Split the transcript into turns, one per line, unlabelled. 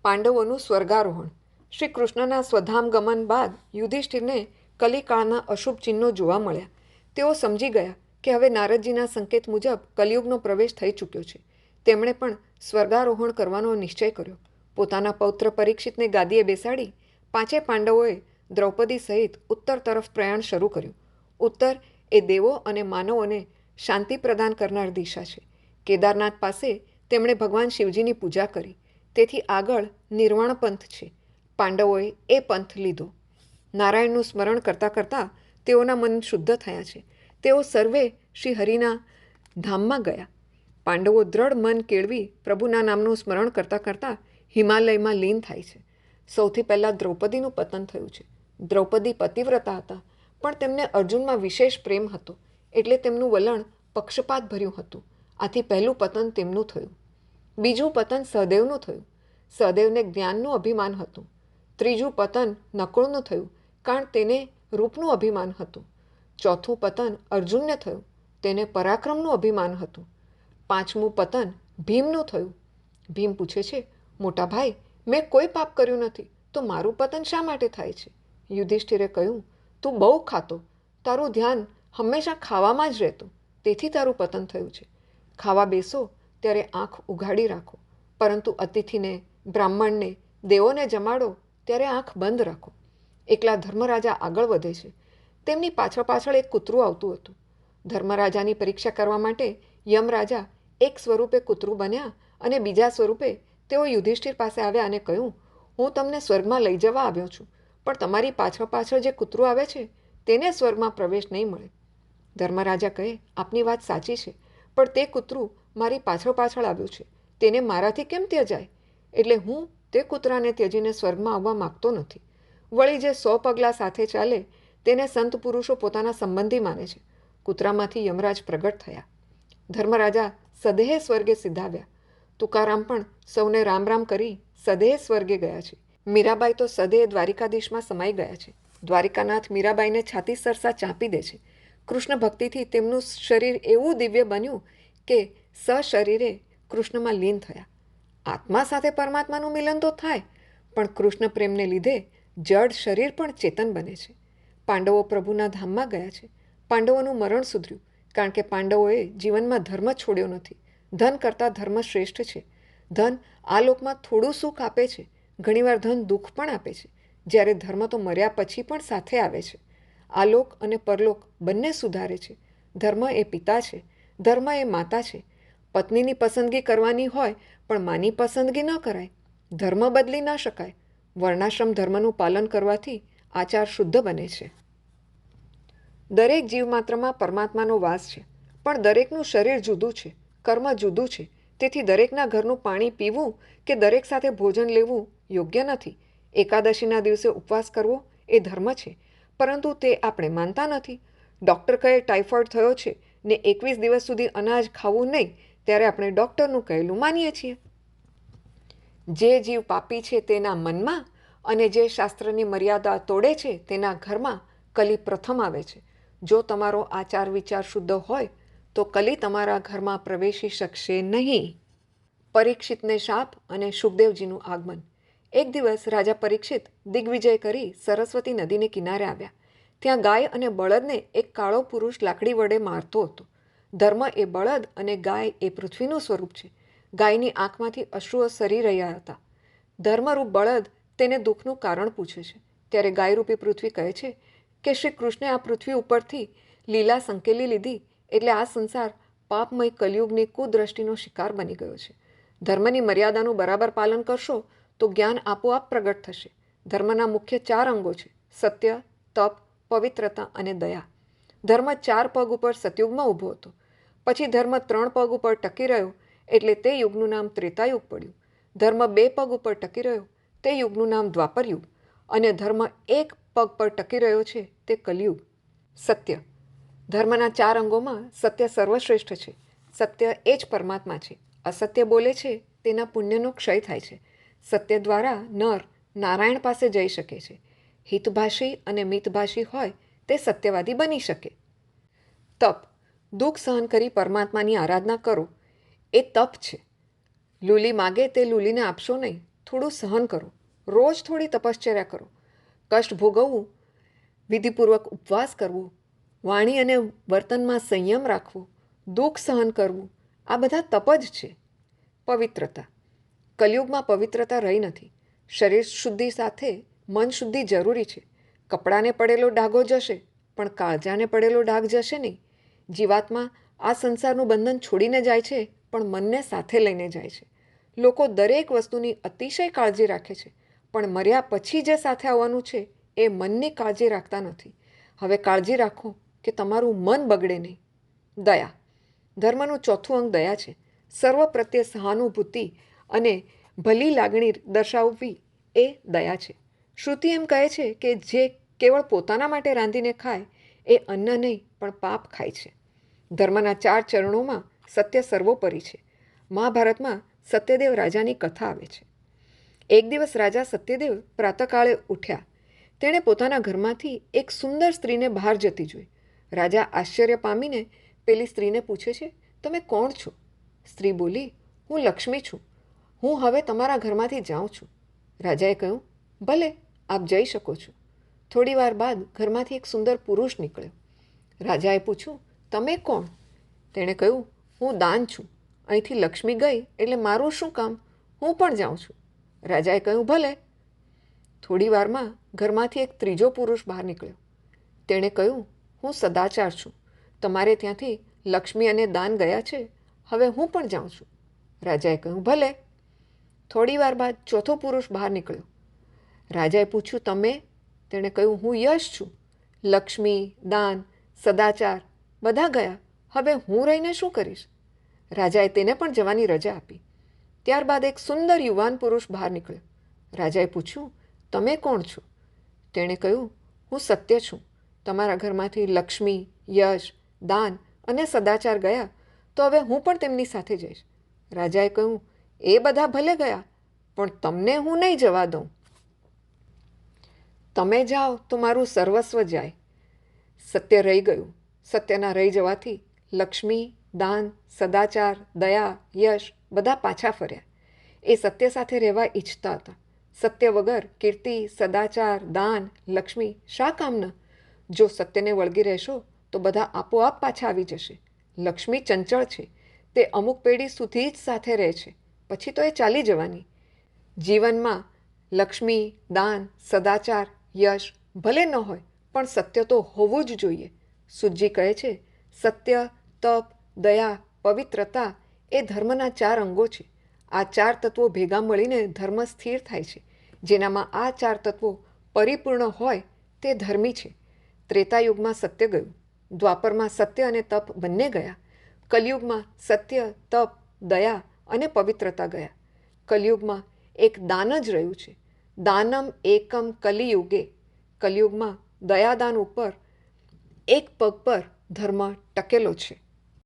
પાંડવોનું સ્વર્ગારોહણ. શ્રી કૃષ્ણના સ્વધામ ગમન બાદ યુધિષ્ઠિરને કલિકાળના અશુભ ચિહ્નો જોવા મળ્યા. તેઓ સમજી ગયા કે હવે નારદજીના સંકેત મુજબ કલિયુગનો પ્રવેશ થઈ ચૂક્યો છે. તેમણે પણ સ્વર્ગારોહણ કરવાનો નિશ્ચય કર્યો. પોતાના પૌત્ર પરીક્ષિતને ગાદીએ બેસાડી પાંચે પાંડવોએ દ્રૌપદી સહિત ઉત્તર તરફ પ્રયાણ શરૂ કર્યું. ઉત્તર એ દેવો અને માનવોને શાંતિ પ્રદાન કરનાર દિશા છે. કેદારનાથ પાસે તેમણે ભગવાન શિવજીની પૂજા કરી. તેથી આગળ નિર્વાણ પંથ છે. પાંડવોએ એ પંથ લીધો. નારાયણનું સ્મરણ કરતાં કરતાં તેઓના મન શુદ્ધ થયા છે. તેઓ સર્વે શ્રી હરિના ધામમાં ગયા. પાંડવો દ્રઢ મન કેળવી પ્રભુના નામનું સ્મરણ કરતાં કરતાં હિમાલયમાં લીન થાય છે. સૌથી પહેલાં દ્રૌપદીનું પતન થયું છે. દ્રૌપદી પતિવ્રતા હતા, પણ તેમને અર્જુનમાં વિશેષ પ્રેમ હતો, એટલે તેમનું વલણ પક્ષપાત ભર્યું હતું. આથી પહેલું પતન તેમનું થયું. બીજું પતન સહદેવનું થયું. સહદેવને જ્ઞાનનું અભિમાન હતું. ત્રીજું પતન નકુળનું થયું, કારણ તેને રૂપનું અભિમાન હતું. ચોથું પતન અર્જુનને થયું, તેને પરાક્રમનું અભિમાન હતું. પાંચમું પતન ભીમનું થયું. ભીમ પૂછે છે, મોટા ભાઈ, મેં કોઈ પાપ કર્યું નથી, તો મારું પતન શા માટે થાય છે? યુધિષ્ઠિરે કહ્યું, તું બહુ ખાતો, તારું ધ્યાન હંમેશા ખાવામાં જ રહેતું, તેથી તારું પતન થયું છે. ખાવા બેસો ત્યારે આંખ ઉઘાડી રાખો, પરંતુ અતિથિને, બ્રાહ્મણને, દેવોને જમાડો ત્યારે આંખ બંધ રાખો. એકલા ધર્મરાજા આગળ વધે છે. તેમની પાછળ પાછળ એક કૂતરું આવતું હતું. ધર્મરાજાની પરીક્ષા કરવા માટે યમરાજા એક સ્વરૂપે કૂતરું બન્યા અને બીજા સ્વરૂપે તેઓ યુધિષ્ઠિર પાસે આવ્યા અને કહ્યું, હું તમને સ્વર્ગમાં લઈ જવા આવ્યો છું, પણ તમારી પાછળ પાછળ જે કૂતરું આવે છે તેને સ્વર્ગમાં પ્રવેશ નહીં મળે. ધર્મરાજા કહે, આપની વાત સાચી છે, પણ તે કૂતરું મારી પાછળ પાછળ આવ્યું છે, તેને મારાથી કેમ ત્યજાય? એટલે હું તે કૂતરાને ત્યજીને સ્વર્ગમાં આવવા માગતો નથી. વળી જે 100 પગલાં સાથે ચાલે તેને સંત પુરુષો પોતાના સંબંધી માને છે. કૂતરામાંથી યમરાજ પ્રગટ થયા. ધર્મરાજા સદેહે સ્વર્ગે સિધાવ્યા. તુકારામ પણ સૌને રામ રામ કરી સદેહે સ્વર્ગે ગયા છે. મીરાબાઈ તો સદેહે દ્વારિકાધીશમાં સમાઈ ગયા છે. દ્વારિકાનાથ મીરાબાઈને છાતી સરસા ચાંપી દે છે. કૃષ્ણ ભક્તિથી તેમનું શરીર એવું દિવ્ય બન્યું કે સશરીરે કૃષ્ણમાં લીન થયા. આત્મા સાથે પરમાત્માનું મિલન તો થાય, પણ કૃષ્ણ પ્રેમને લીધે જડ શરીર પણ ચેતન બને છે. પાંડવો પ્રભુના ધામમાં ગયા છે. પાંડવોનું મરણ સુધર્યું, કારણ કે પાંડવોએ જીવનમાં ધર્મ છોડ્યો નથી. ધન કરતાં ધર્મ શ્રેષ્ઠ છે. ધન આ લોકમાં થોડું સુખ આપે છે, ઘણીવાર ધન દુઃખ પણ આપે છે, જ્યારે ધર્મ તો મર્યા પછી પણ સાથે આવે છે. આલોક અને પરલોક બંને સુધારે છે. ધર્મ એ પિતા છે, ધર્મ એ માતા છે. પત્નીની પસંદગી કરવાની હોય, પણ માની પસંદગી ન કરાય. ધર્મ બદલી ન શકાય. વર્ણાશ્રમ ધર્મનું પાલન કરવાથી આચાર શુદ્ધ બને છે. દરેક જીવમાત્રમાં પરમાત્માનો વાસ છે, પણ દરેકનું શરીર જુદું છે, કર્મ જુદું છે. તેથી દરેકના ઘરનું પાણી પીવું કે દરેક સાથે ભોજન લેવું યોગ્ય નથી. એકાદશીના દિવસે ઉપવાસ કરવો એ ધર્મ છે, પરંતુ તે આપણે માનતા નથી. ડૉક્ટર કહે ટાઇફોઇડ થયો છે ને 21 દિવસ સુધી અનાજ ખાવું નહીં, ત્યારે આપણે ડૉક્ટરનું કહેલું માનીએ છીએ. જે જીવ પાપી છે તેના મનમાં અને જે શાસ્ત્રની મર્યાદા તોડે છે તેના ઘરમાં કલી પ્રથમ આવે છે. જો તમારો આચાર વિચાર શુદ્ધ હોય તો કલી તમારા ઘરમાં પ્રવેશી શકશે નહીં. પરીક્ષિતને શાપ અને શુકદેવજીનું આગમન. એક દિવસ રાજા પરીક્ષિત દિગ્વિજય કરી સરસ્વતી નદીને કિનારે આવ્યા. ત્યાં ગાય અને બળદને એક કાળો પુરુષ લાકડી વડે મારતો હતો. ધર્મ એ બળદ અને ગાય એ પૃથ્વીનું સ્વરૂપ છે. ગાયની આંખમાંથી અશ્રુઓ સરી રહ્યા હતા. ધર્મરૂપ બળદ તેને દુઃખનું કારણ પૂછે છે. ત્યારે ગાયરૂપી પૃથ્વી કહે છે કે શ્રી કૃષ્ણે આ પૃથ્વી ઉપરથી લીલા સંકેલી લીધી, એટલે આ સંસાર પાપમય કલિયુગની કુદ્રષ્ટિનો શિકાર બની ગયો છે. ધર્મની મર્યાદાનું બરાબર પાલન કરશો તો જ્ઞાન આપોઆપ પ્રગટ થશે. ધર્મના મુખ્ય 4 અંગો છે: સત્ય, તપ, પવિત્રતા અને દયા. ધર્મ 4 પગ ઉપર સતયુગમાં ઊભો હતો. પછી ધર્મ 3 પગ ઉપર ટકી રહ્યો, એટલે તે યુગનું નામ ત્રેતાયુગ પડ્યું. ધર્મ 2 પગ ઉપર ટકી રહ્યો, તે યુગનું નામ દ્વાપરયુગ. અને ધર્મ 1 પગ પર ટકી રહ્યો છે, તે કલિયુગ. સત્ય. ધર્મના 4 અંગોમાં સત્ય સર્વશ્રેષ્ઠ છે. સત્ય એ જ પરમાત્મા છે. અસત્ય બોલે છે તેના પુણ્યનો ક્ષય થાય છે. સત્ય દ્વારા નર નારાયણ પાસે જઈ શકે છે. હિતભાષી અને મિતભાષી હોય તે સત્યવાદી બની શકે. તપ. દુઃખ સહન કરી પરમાત્માની આરાધના કરો એ તપ છે. લૂલી માગે તે લૂલીને આપશો નહીં. થોડું સહન કરો, રોજ થોડી તપશ્ચર્યા કરો, કષ્ટ ભોગવવું, વિધિપૂર્વક ઉપવાસ કરવો, વાણી અને વર્તનમાં સંયમ રાખવો, દુઃખ સહન કરવું, આ બધા તપ જ છે. પવિત્રતા. કલયુગમાં પવિત્રતા રહી નથી. શરીર શુદ્ધિ સાથે મન શુદ્ધિ જરૂરી છે. કપડાને પડેલો ડાઘો જશે, પણ કાળજાને પડેલો ડાઘ જશે નહીં. જીવાત્મા આ સંસારનું બંધન છોડીને જાય છે, પણ મનને સાથે લઈને જાય છે. લોકો દરેક વસ્તુની અતિશય કાળજી રાખે છે, પણ મર્યા પછી જે સાથે આવવાનું છે એ મનની કાળજી રાખતા નથી. હવે કાળજી રાખો કે તમારું મન બગડે નહીં. દયા. ધર્મનું ચોથું અંગ દયા છે. સર્વ પ્રત્યે સહાનુભૂતિ અને ભલી લાગણી દર્શાવવી એ દયા છે. શ્રુતિ એમ કહે છે કે જે કેવળ પોતાના માટે રાંધીને ખાય એ અન્ન નહીં પણ પાપ ખાય છે. ધર્મના 4 ચરણોમાં સત્ય સર્વોપરી છે. મહાભારતમાં સત્યદેવ રાજાની કથા આવે છે. એક દિવસ રાજા સત્યદેવ પ્રાતઃકાળે ઉઠ્યા. તેણે પોતાના ઘરમાંથી એક સુંદર સ્ત્રીને બહાર જતી જોઈ. રાજા આશ્ચર્ય પામીને પેલી સ્ત્રીને પૂછે છે, તમે કોણ છો? સ્ત્રી બોલી, હું લક્ષ્મી છું. હું હવે તમારા ઘરમાંથી જાઉં છું. રાજાએ કહ્યું, ભલે, આપ જઈ શકો છો. થોડી વાર બાદ ઘરમાંથી એક સુંદર પુરુષ નીકળ્યો. રાજાએ પૂછ્યું, તમે કોણ? તેણે કહ્યું, હું દાન છું. અહીંથી લક્ષ્મી ગઈ એટલે મારું શું કામ? હું પણ જાઉં છું. રાજાએ કહ્યું, ભલે. થોડી વારમાં ઘરમાંથી એક ત્રીજો પુરુષ બહાર નીકળ્યો. તેણે કહ્યું, હું સદાચાર છું. તમારે ત્યાંથી લક્ષ્મી અને દાન ગયા છે, હવે હું પણ જાઉં છું. રાજાએ કહ્યું, ભલે. થોડી વાર બાદ ચોથો પુરુષ બહાર નીકળ્યો. રાજાએ પૂછ્યું, તમે? તેણે કહ્યું, હું યશ છું. લક્ષ્મી, દાન, સદાચાર બધા ગયા, હવે હું રહીને શું કરીશ? રાજાએ તેને પણ જવાની રજા આપી. ત્યારબાદ એક સુંદર યુવાન પુરુષ બહાર નીકળ્યો. રાજાએ પૂછ્યું, તમે કોણ છો? તેણે કહ્યું, હું સત્ય છું. તમારા ઘરમાંથી લક્ષ્મી, યશ, દાન અને સદાચાર ગયા, તો હવે હું પણ તેમની સાથે જઈશ. રાજાએ કહ્યું, એ બધા ભલે ગયા, પણ તમને હું નહીં જવા દઉં. તમે જાઓ તો મારું સર્વસ્વ જાય. સત્ય રહી ગયું. સત્યના રહી જવાથી લક્ષ્મી, દાન, સદાચાર, દયા, યશ બધા પાછા ફર્યા. એ સત્ય સાથે રહેવા ઈચ્છતા હતા. સત્ય વગર કીર્તિ, સદાચાર, દાન, લક્ષ્મી શા કામના? જો સત્યને વળગી રહેશો તો બધા આપોઆપ પાછા આવી જશે. લક્ષ્મી ચંચળ છે. તે અમુક પેઢી સુધી જ સાથે રહે છે, પછી તો એ ચાલી જવાની. જીવનમાં લક્ષ્મી, દાન, સદાચાર, યશ ભલે ન હોય, પણ સત્ય તો હોવું જ જોઈએ. સુજી કહે છે, સત્ય, તપ, દયા, પવિત્રતા એ ધર્મના 4 અંગો છે. આ 4 તત્વો ભેગા મળીને ધર્મ સ્થિર થાય છે. જેનામાં આ 4 તત્વો પરિપૂર્ણ હોય તે ધર્મી છે. ત્રેતાયુગમાં સત્ય ગયું. દ્વાપરમાં સત્ય અને તપ બંને ગયા. કલયુગમાં સત્ય, તપ, દયા અને પવિત્રતા ગયા. કલયુગમાં એક દાન જ રહ્યું છે. દાનમ એકમ કલિયુગે. કલયુગમાં દયાદાન ઉપર એક પગ પર ધર્મ ટકેલો છે.